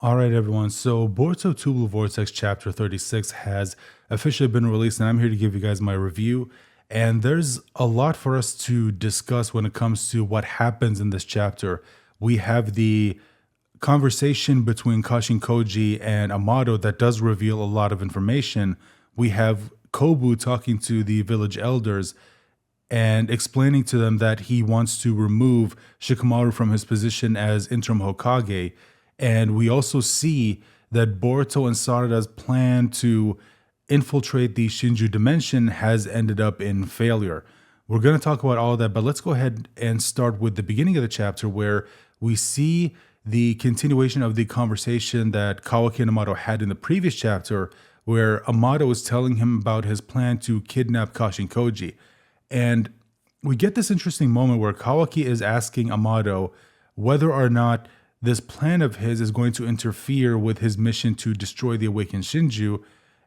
All right, everyone. So, Boruto 2 Blue Vortex Chapter 36 has officially been released, and I'm here to give you guys my review. And there's a lot for us to discuss when it comes to what happens in this chapter. We have the conversation between Kashin Koji and Amado that does reveal a lot of information. We have Kobu talking to the village elders and explaining to them that he wants to remove Shikamaru from his position as interim Hokage. And we also see that Boruto and Sarada's plan to infiltrate the Shinju dimension has ended up in failure. We're going to talk about all of that, but let's go ahead and start with the beginning of the chapter where we see the continuation of the conversation that Kawaki and Amado had in the previous chapter, where Amado was telling him about his plan to kidnap Kashin Koji. And we get this interesting moment where Kawaki is asking Amado whether or not this plan of his is going to interfere with his mission to destroy the awakened Shinju.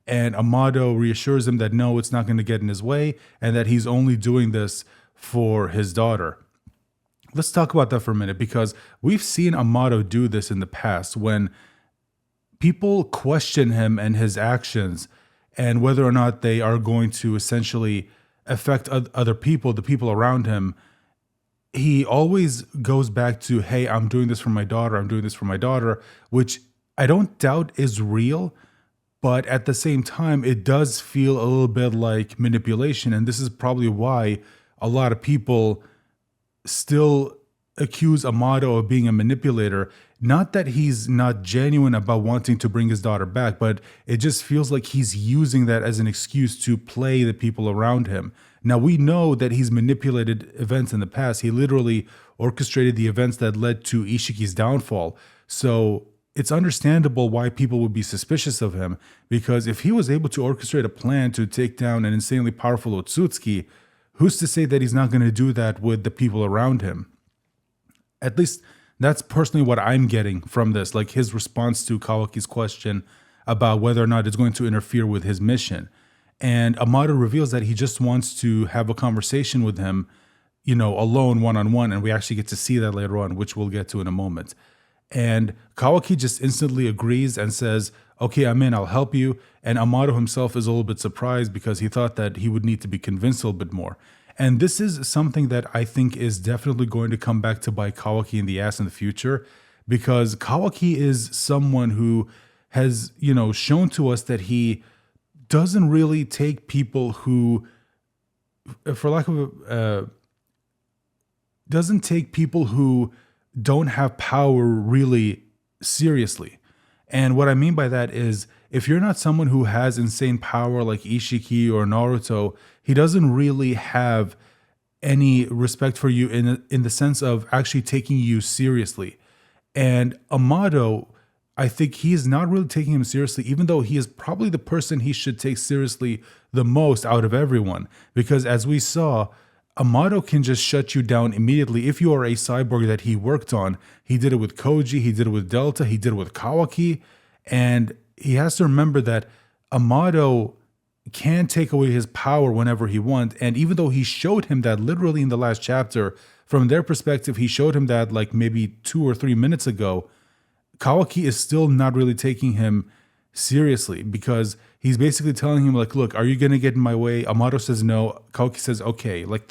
And Amado reassures him that no, it's not going to get in his way and that he's only doing this for his daughter. Let's talk about that for a minute, because we've seen Amado do this in the past when people question him and his actions and whether or not they are going to essentially affect other people, the people around him. He always goes back to, hey, I'm doing this for my daughter, I'm doing this for my daughter, which I don't doubt is real, but at the same time, it does feel a little bit like manipulation. And this is probably why a lot of people still accuse Amado of being a manipulator. Not that he's not genuine about wanting to bring his daughter back, but it just feels like he's using that as an excuse to play the people around him. Now, we know that he's manipulated events in the past. He literally orchestrated the events that led to Ishiki's downfall. So it's understandable why people would be suspicious of him, because if he was able to orchestrate a plan to take down an insanely powerful Otsutsuki, who's to say that he's not going to do that with the people around him? At least that's personally what I'm getting from this, like his response to Kawaki's question about whether or not it's going to interfere with his mission. And Amado reveals that he just wants to have a conversation with him, alone, one-on-one, and we actually get to see that later on, which we'll get to in a moment. And Kawaki just instantly agrees and says, okay, I'm in, I'll help you. And Amado himself is a little bit surprised because he thought that he would need to be convinced a little bit more. And this is something that I think is definitely going to come back to bite Kawaki in the ass in the future, because Kawaki is someone who has, shown to us that he doesn't really take people who, for lack of doesn't take people who don't have power really seriously. And what I mean by that is, if you're not someone who has insane power like Ishiki or Naruto, he doesn't really have any respect for you in the sense of actually taking you seriously. And Amado, I think he is not really taking him seriously, even though he is probably the person he should take seriously the most out of everyone. Because as we saw, Amado can just shut you down immediately if you are a cyborg that he worked on. He did it with Koji, he did it with Delta, he did it with Kawaki. And he has to remember that Amado can take away his power whenever he wants. And even though he showed him that literally in the last chapter, from their perspective, he showed him that like maybe 2 or 3 minutes ago, Kawaki is still not really taking him seriously, because he's basically telling him like, look, are you going to get in my way? Amado says no. Kawaki says, okay. Like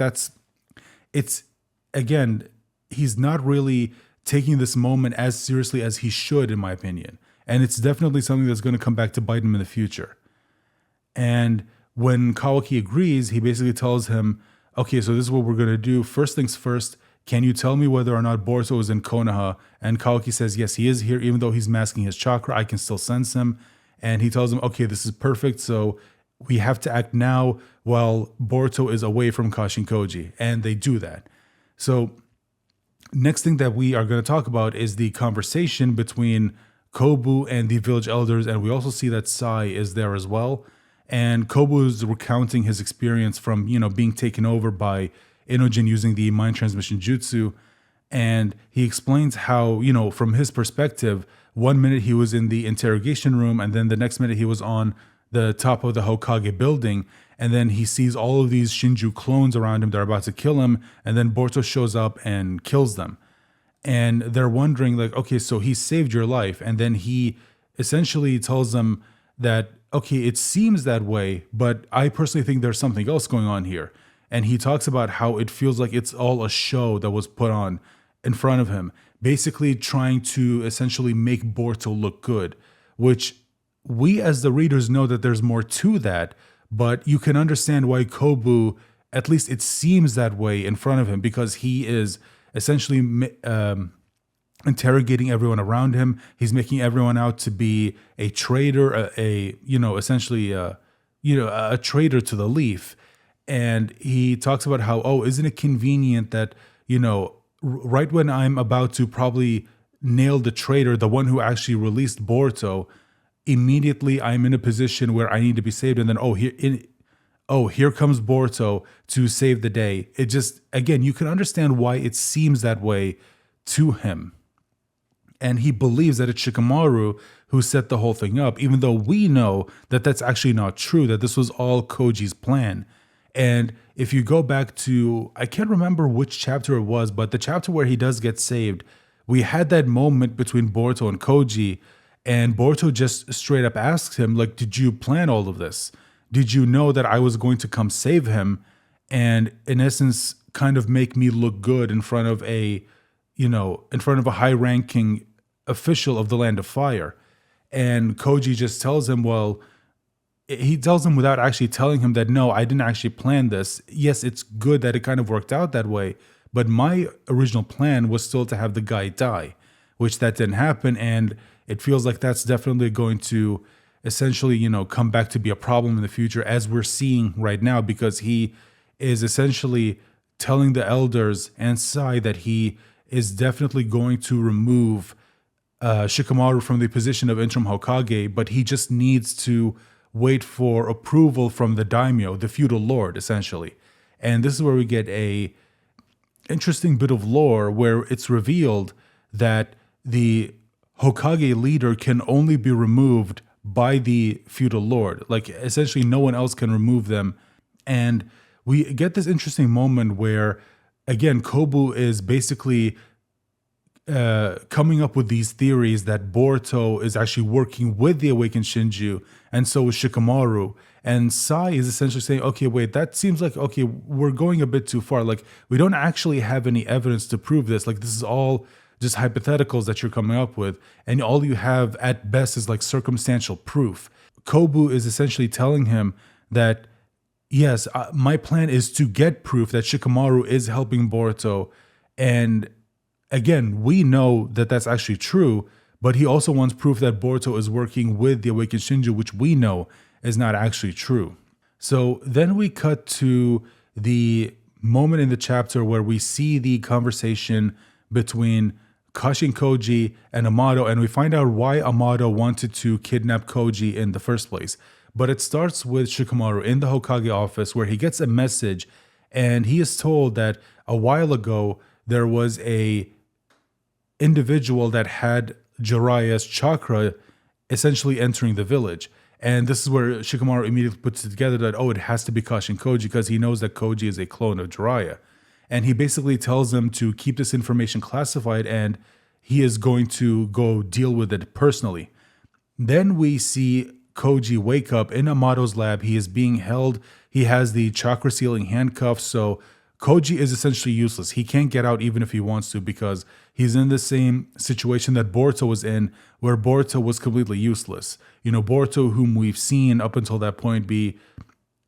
again, he's not really taking this moment as seriously as he should, in my opinion. And it's definitely something that's going to come back to bite him in the future. And when Kawaki agrees, he basically tells him, okay, so this is what we're going to do. First things first, can you tell me whether or not Boruto is in Konoha? And Kawaki says, yes, he is here. Even though he's masking his chakra, I can still sense him. And he tells him, okay, this is perfect. So we have to act now while Boruto is away from Kashin Koji. And they do that. So next thing that we are going to talk about is the conversation between Kobu and the village elders. And we also see that Sai is there as well. And Kobu is recounting his experience from, being taken over by Inojin using the mind transmission jutsu. And he explains how, from his perspective, 1 minute he was in the interrogation room, and then the next minute he was on the top of the Hokage building. And then he sees all of these Shinju clones around him that are about to kill him. And then Boruto shows up and kills them. And they're wondering, like, okay, so he saved your life. And then he essentially tells them that, okay, it seems that way, but I personally think there's something else going on here. And he talks about how it feels like it's all a show that was put on in front of him, basically trying to essentially make Boruto look good, which we as the readers know that there's more to that, but you can understand why Kobu, at least it seems that way in front of him, because he is essentially interrogating everyone around him. He's making everyone out to be a traitor, essentially a traitor to the leaf. And he talks about how, oh, isn't it convenient that, right when I'm about to probably nail the traitor, the one who actually released Boruto, immediately I'm in a position where I need to be saved. And then, here comes Boruto to save the day. It just, again, you can understand why it seems that way to him. And he believes that it's Shikamaru who set the whole thing up, even though we know that that's actually not true, that this was all Koji's plan. And if you go back to, I can't remember which chapter it was, but the chapter where he does get saved, we had that moment between Boruto and Koji, and Boruto just straight up asks him, like, did you plan all of this? Did you know that I was going to come save him and, in essence, kind of make me look good in front of a high-ranking official of the Land of Fire? And Koji just tells him, he tells him without actually telling him that, no, I didn't actually plan this. Yes, it's good that it kind of worked out that way, but my original plan was still to have the guy die, which that didn't happen. And it feels like that's definitely going to essentially, come back to be a problem in the future, as we're seeing right now, because he is essentially telling the elders and Sai that he is definitely going to remove Shikamaru from the position of interim Hokage, but he just needs to wait for approval from the daimyo, the feudal lord, essentially. And this is where we get a interesting bit of lore where it's revealed that the Hokage leader can only be removed by the feudal lord. Like, essentially no one else can remove them. And we get this interesting moment where, again, Kobu is basically coming up with these theories that Boruto is actually working with the awakened Shinju, and so is Shikamaru. And Sai is essentially saying, okay, wait, that seems like, okay, we're going a bit too far. Like, we don't actually have any evidence to prove this. Like, this is all just hypotheticals that you're coming up with, and all you have at best is like circumstantial proof. Kobu is essentially telling him that, yes, my plan is to get proof that Shikamaru is helping Boruto. And again, we know that that's actually true, but he also wants proof that Boruto is working with the awakened Shinju, which we know is not actually true. So then we cut to the moment in the chapter where we see the conversation between Kashin Koji and Amado, and we find out why Amado wanted to kidnap Koji in the first place. But it starts with Shikamaru in the Hokage office, where he gets a message, and he is told that a while ago there was a individual that had Jiraiya's chakra essentially entering the village. And this is where Shikamaru immediately puts it together that, oh, it has to be Kashin Koji, because he knows that Koji is a clone of Jiraiya. And he basically tells them to keep this information classified, and he is going to go deal with it personally. Then we see Koji wake up in Amado's lab. He is being held. He has the chakra sealing handcuffs. So Koji is essentially useless. He can't get out even if he wants to, because he's in the same situation that Boruto was in, where Boruto was completely useless. Boruto, whom we've seen up until that point be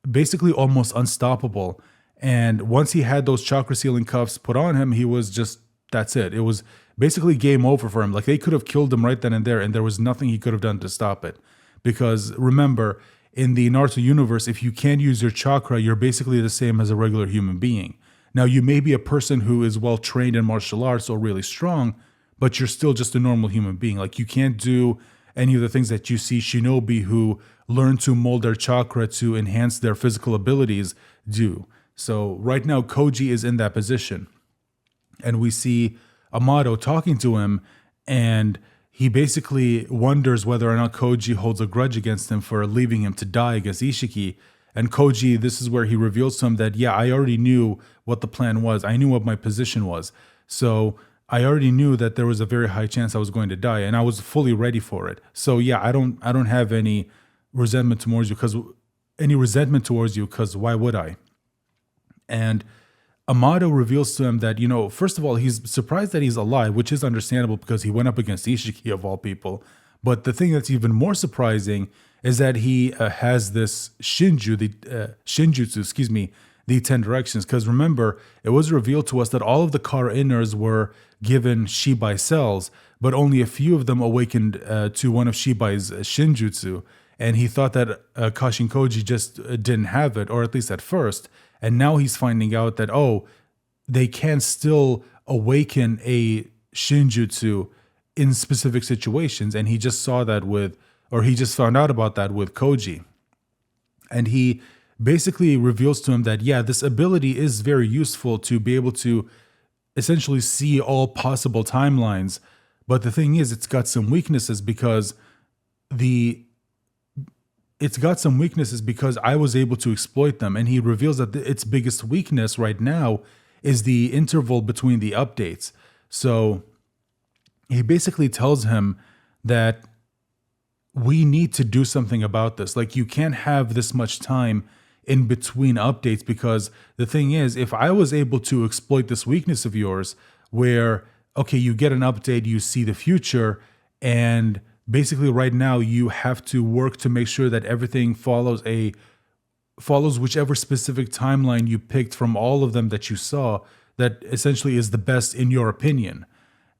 basically almost unstoppable. And once he had those chakra sealing cuffs put on him, he was just, that's it. It was basically game over for him. Like, they could have killed him right then and there, and there was nothing he could have done to stop it. Because remember, in the Naruto universe, if you can't use your chakra, you're basically the same as a regular human being. Now, you may be a person who is well trained in martial arts or really strong, but you're still just a normal human being. Like, you can't do any of the things that you see shinobi who learn to mold their chakra to enhance their physical abilities do. So right now, Koji is in that position. And we see Amado talking to him, and he basically wonders whether or not Koji holds a grudge against him for leaving him to die against Ishiki. And Koji, this is where he reveals to him that, yeah, I already knew what the plan was. I knew what my position was. So I already knew that there was a very high chance I was going to die, and I was fully ready for it. So yeah, I don't have any resentment towards you because why would I? And Amado reveals to him that, first of all, he's surprised that he's alive, which is understandable because he went up against Ishiki of all people. But the thing that's even more surprising is that he has this shinjutsu, the 10 directions. Because remember, it was revealed to us that all of the car inners were given Shibai cells, but only a few of them awakened to one of Shibai's shinjutsu. And he thought that Kashin Koji just didn't have it, or at least at first. And now he's finding out that, they can still awaken a shinjutsu in specific situations. And he just found out about that with Koji. And he basically reveals to him that, yeah, this ability is very useful to be able to essentially see all possible timelines. But the thing is, it's got some weaknesses because I was able to exploit them. And he reveals that its biggest weakness right now is the interval between the updates. So he basically tells him that we need to do something about this. Like, you can't have this much time in between updates, because the thing is, if I was able to exploit this weakness of yours where, okay, you get an update, you see the future, and basically right now you have to work to make sure that everything follows whichever specific timeline you picked from all of them that you saw that essentially is the best in your opinion.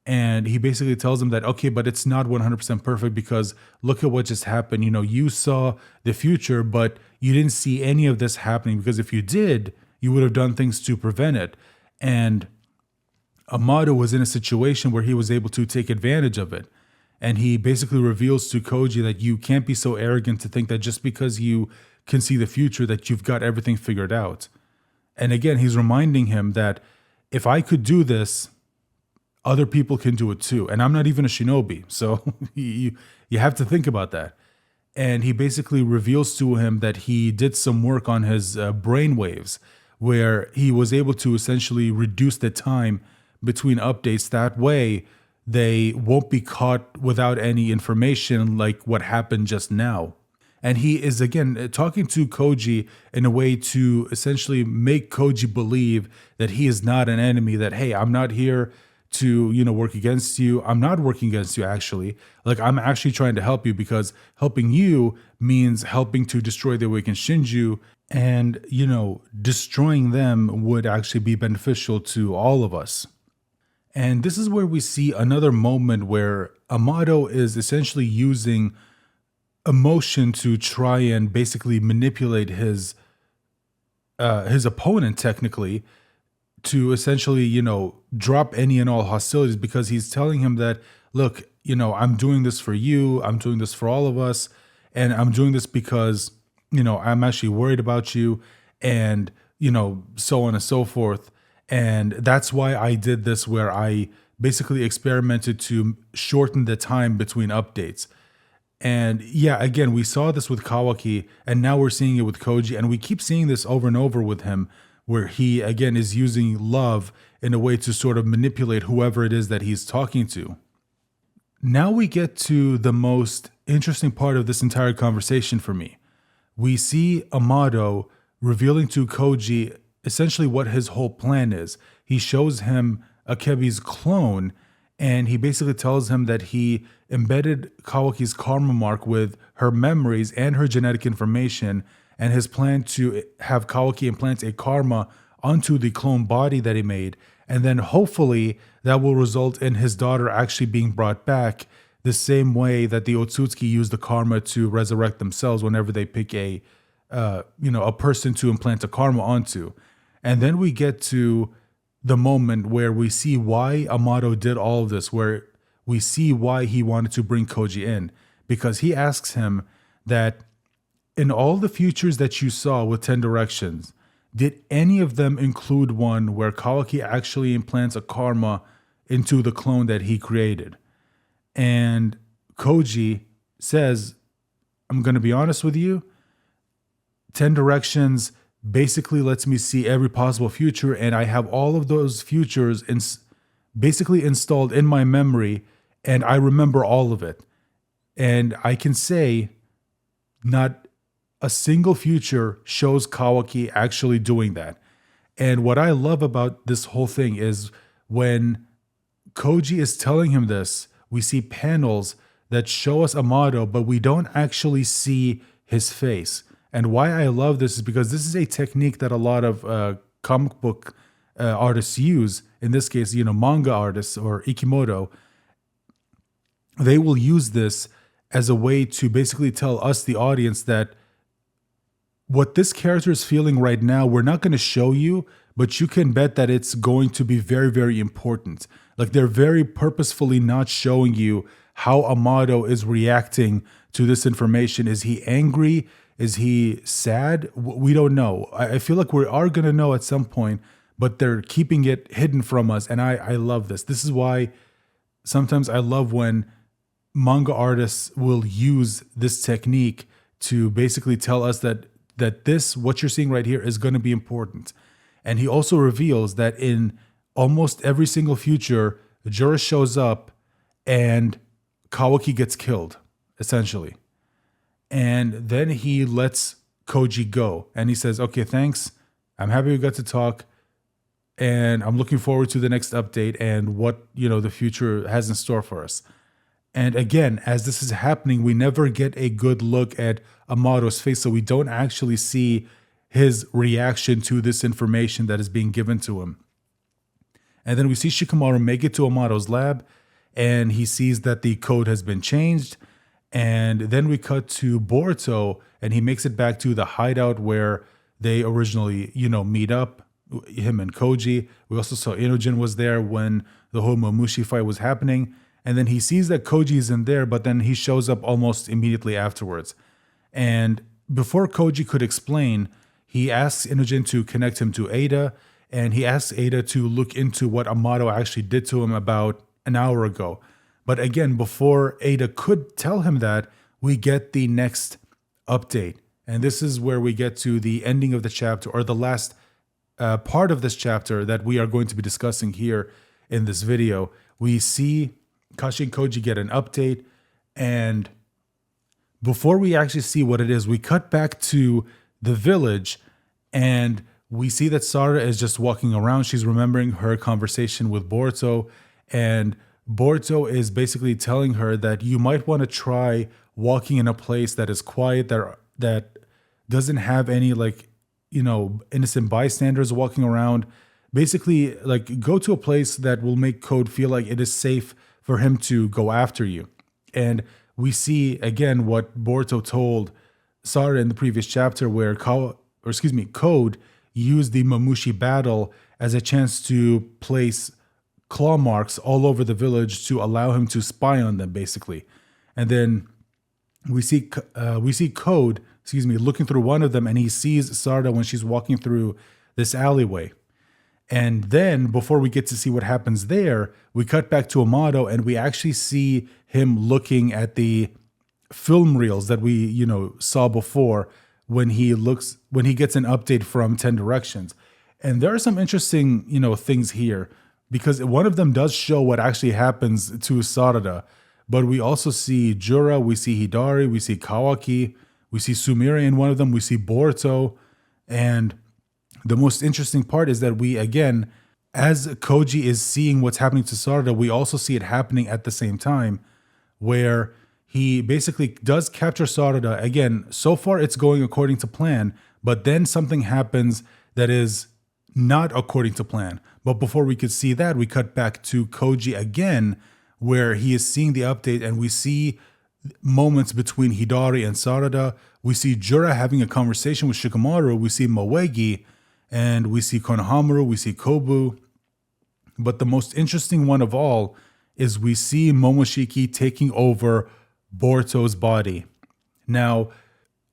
And he basically tells him that, okay, but it's not 100% perfect because look at what just happened. You saw the future, but you didn't see any of this happening, because if you did, you would have done things to prevent it. And Amado was in a situation where he was able to take advantage of it. And he basically reveals to Koji that you can't be so arrogant to think that just because you can see the future that you've got everything figured out. And again, he's reminding him that if I could do this, other people can do it too. And I'm not even a shinobi. So you have to think about that. And he basically reveals to him that he did some work on his brain waves, where he was able to essentially reduce the time between updates. That way, they won't be caught without any information like what happened just now. And he is, again, talking to Koji in a way to essentially make Koji believe that he is not an enemy, that, hey, I'm not here to, work against you. I'm not working against you, actually. Like, I'm actually trying to help you, because helping you means helping to destroy the awakened Shinju. And, destroying them would actually be beneficial to all of us. And this is where we see another moment where Amado is essentially using emotion to try and basically manipulate his opponent, technically, to essentially, drop any and all hostilities, because he's telling him that, look, I'm doing this for you, I'm doing this for all of us, and I'm doing this because, I'm actually worried about you, and, so on and so forth. And that's why I did this, where I basically experimented to shorten the time between updates. And yeah, again, we saw this with Kawaki, and now we're seeing it with Koji, and we keep seeing this over and over with him, where he, again, is using love in a way to sort of manipulate whoever it is that he's talking to. Now we get to the most interesting part of this entire conversation for me. We see Amado revealing to Koji essentially what his whole plan is. He shows him Akebi's clone, and he basically tells him that he embedded Kawaki's karma mark with her memories and her genetic information, and his plan to have Kawaki implant a karma onto the clone body that he made, and then hopefully that will result in his daughter actually being brought back, the same way that the Otsutsuki use the karma to resurrect themselves whenever they pick a person to implant a karma onto. And then we get to the moment where we see why Amado did all of this, where we see why he wanted to bring Koji in, because he asks him that in all the futures that you saw with 10 directions, did any of them include one where Kawaki actually implants a karma into the clone that he created? And Koji says, I'm going to be honest with you, 10 directions basically lets me see every possible future, and I have all of those futures basically installed in my memory, and I remember all of it. And I can say not a single future shows Kawaki actually doing that. And what I love about this whole thing is when Koji is telling him this, we see panels that show us Amado, but we don't actually see his face. And why I love this is because this is a technique that a lot of comic book artists use. In this case, manga artists or Ikimoto, they will use this as a way to basically tell us, the audience, that what this character is feeling right now, we're not going to show you, but you can bet that it's going to be very, very important. Like, they're very purposefully not showing you how Amado is reacting to this information. Is he angry? Is he sad? We don't know. I feel like we are going to know at some point, but they're keeping it hidden from us. And I love this. This is why sometimes I love when manga artists will use this technique to basically tell us that this, what you're seeing right here, is going to be important. And he also reveals that in almost every single future, Jura shows up and Kawaki gets killed, essentially. And then he lets Koji go. And he says, okay, thanks. I'm happy we got to talk. And I'm looking forward to the next update and what, the future has in store for us. And again, as this is happening, we never get a good look at Amado's face, so we don't actually see his reaction to this information that is being given to him. And then we see Shikamaru make it to Amado's lab, and he sees that the code has been changed. And then we cut to Boruto, and he makes it back to the hideout where they originally, meet up, him and Koji. We also saw Inojin was there when the whole Momushi fight was happening. And then he sees that Koji is in there, but then he shows up almost immediately afterwards. And before Koji could explain, he asks Inojin to connect him to Ada, and he asks Ada to look into what Amado actually did to him about an hour ago. But again, before Ada could tell him that, we get the next update. And this is where we get to the ending of the chapter, or the last part of this chapter that we are going to be discussing here in this video. We see Kashi and Koji get an update, and before we actually see what it is, we cut back to the village, and we see that Sarada is just walking around. She's remembering her conversation with Boruto, and Boruto is basically telling her that you might want to try walking in a place that is quiet, that doesn't have any innocent bystanders walking around. Basically, go to a place that will make Code feel like it is safe for him to go after you. And we see again what Boruto told Sarada in the previous chapter, where Code used the Momushi battle as a chance to place claw marks all over the village to allow him to spy on them, basically. And then we see Code, looking through one of them, and he sees Sarada when she's walking through this alleyway. And then, before we get to see what happens there, we cut back to Amado, and we actually see him looking at the film reels that we, saw before when he gets an update from 10 Directions. And there are some interesting, things here, because one of them does show what actually happens to Sarada. But we also see Jura, we see Hidari, we see Kawaki, we see Sumire in one of them, we see Boruto, and the most interesting part is that we, again, as Koji is seeing what's happening to Sarada, we also see it happening at the same time, where he basically does capture Sarada. Again, so far it's going according to plan, but then something happens that is not according to plan. But before we could see that, we cut back to Koji again, where he is seeing the update, and we see moments between Hidari and Sarada. We see Jura having a conversation with Shikamaru. We see Moegi, and we see Konohamaru, we see Kobu. But the most interesting one of all is we see Momoshiki taking over Boruto's body. Now,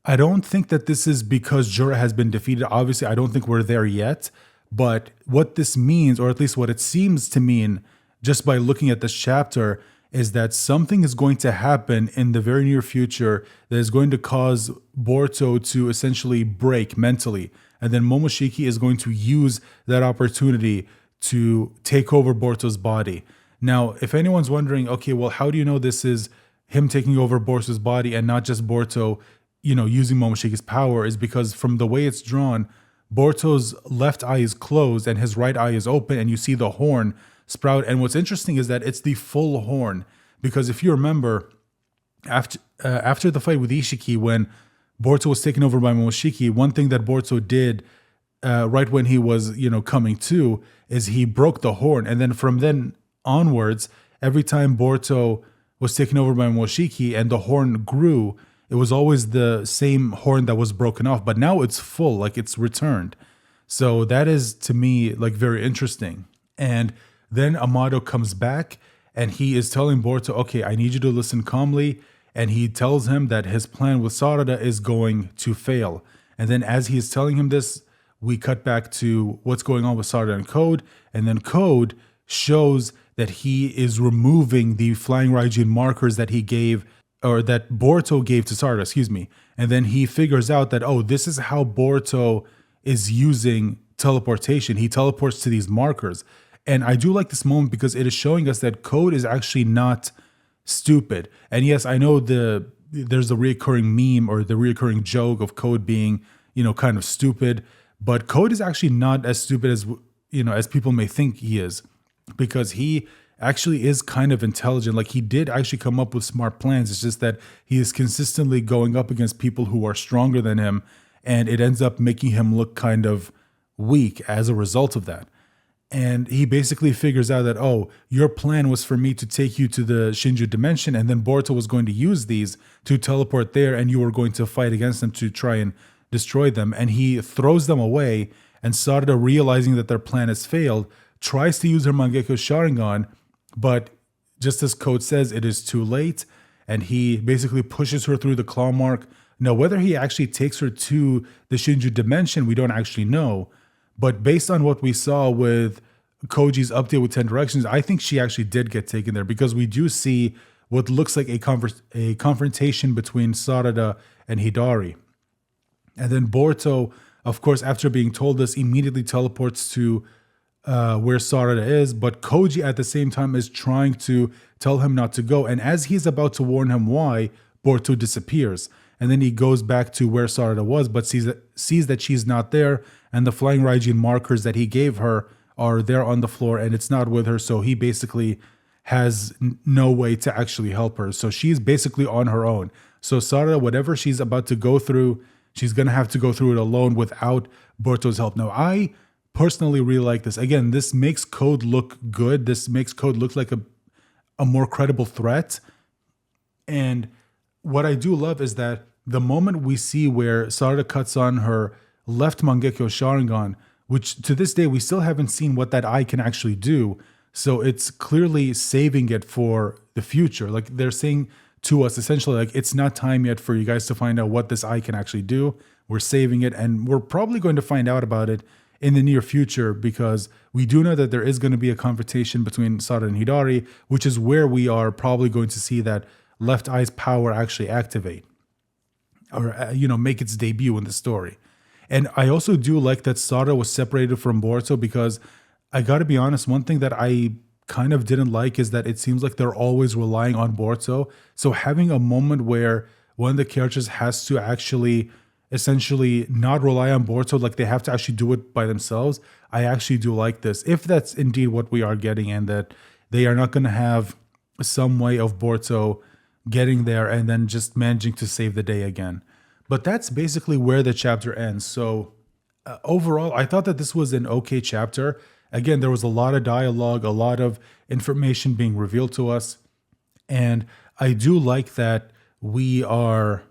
I don't think that this is because Jura has been defeated. Obviously, I don't think we're there yet. But what this means, or at least what it seems to mean, just by looking at this chapter, is that something is going to happen in the very near future that is going to cause Boruto to essentially break mentally. And then Momoshiki is going to use that opportunity to take over Boruto's body. Now, if anyone's wondering, okay, well, how do you know this is him taking over Boruto's body and not just Boruto, using Momoshiki's power, is because from the way it's drawn, Boruto's left eye is closed and his right eye is open, and you see the horn sprout. And what's interesting is that it's the full horn, because if you remember, after the fight with Ishiki, when Boruto was taken over by Momoshiki, one thing that Boruto did right when he was, coming to, is he broke the horn. And then from then onwards, every time Boruto was taken over by Momoshiki and the horn grew, it was always the same horn that was broken off. But now it's full, like it's returned. So that is, to me, like very interesting. And then Amado comes back and he is telling Boruto, okay, I need you to listen calmly. And he tells him that his plan with Sarada is going to fail. And then as he is telling him this, we cut back to what's going on with Sarada and Code. And then Code shows that he is removing the flying Raijin markers that he gave, or that Boruto gave to Sarada, excuse me. And then he figures out that, oh, this is how Boruto is using teleportation. He teleports to these markers. And I do like this moment because it is showing us that Code is actually not stupid. And yes, I know there's a recurring meme or the recurring joke of Code being, kind of stupid, but Code is actually not as stupid as, as people may think he is, because he actually is kind of intelligent. Like, he did actually come up with smart plans. It's just that he is consistently going up against people who are stronger than him, and it ends up making him look kind of weak as a result of that. And he basically figures out that, oh, your plan was for me to take you to the Shinju dimension, and then Boruto was going to use these to teleport there, and you were going to fight against them to try and destroy them. And he throws them away, and Sarada, realizing that their plan has failed, tries to use her Mangekyo Sharingan, but just as Code says, it is too late, and he basically pushes her through the claw mark. Now, whether he actually takes her to the Shinju dimension, we don't actually know. But based on what we saw with Koji's update with 10 Directions, I think she actually did get taken there, because we do see what looks like a confrontation between Sarada and Hidari. And then Boruto, of course, after being told this, immediately teleports to where Sarada is. But Koji at the same time is trying to tell him not to go. And as he's about to warn him why, Boruto disappears. And then he goes back to where Sarada was, but sees that she's not there. And the flying Raijin markers that he gave her are there on the floor, and it's not with her. So he basically has no way to actually help her. So she's basically on her own. So Sarada, whatever she's about to go through, she's going to have to go through it alone without Boruto's help. Now, I personally really like this. Again, this makes Code look good. This makes Code look like a more credible threat. And what I do love is that the moment we see where Sarada cuts on her left Mangekyo Sharingan, which to this day we still haven't seen what that eye can actually do. So it's clearly saving it for the future. Like, they're saying to us essentially, like, it's not time yet for you guys to find out what this eye can actually do. We're saving it, and we're probably going to find out about it in the near future, because we do know that there is going to be a confrontation between Sarada and Hidari, which is where we are probably going to see that left eye's power actually activate, or make its debut in the story. And I also do like that Sarada was separated from Boruto, because I gotta be honest, one thing that I kind of didn't like is that it seems like they're always relying on Boruto. So having a moment where one of the characters has to actually essentially not rely on Boruto, like they have to actually do it by themselves, I actually do like this. If that's indeed what we are getting, and that they are not going to have some way of Boruto getting there and then just managing to save the day again. But that's basically where the chapter ends. So overall, I thought that this was an okay chapter. Again, there was a lot of dialogue, a lot of information being revealed to us. And I do like that we are,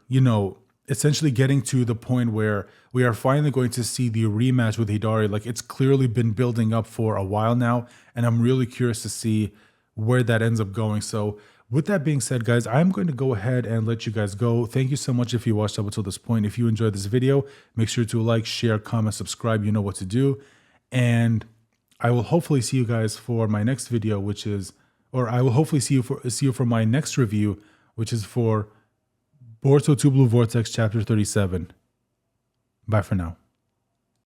essentially getting to the point where we are finally going to see the rematch with Hidari. Like, it's clearly been building up for a while now, and I'm really curious to see where that ends up going. So with that being said, guys, I'm going to go ahead and let you guys go. Thank you so much if you watched up until this point. If you enjoyed this video, make sure to like, share, comment, subscribe. You know what to do. And I will hopefully see you guys for my next video, I will hopefully see you for my next review, which is for Boruto 2 Blue Vortex Chapter 37. Bye for now.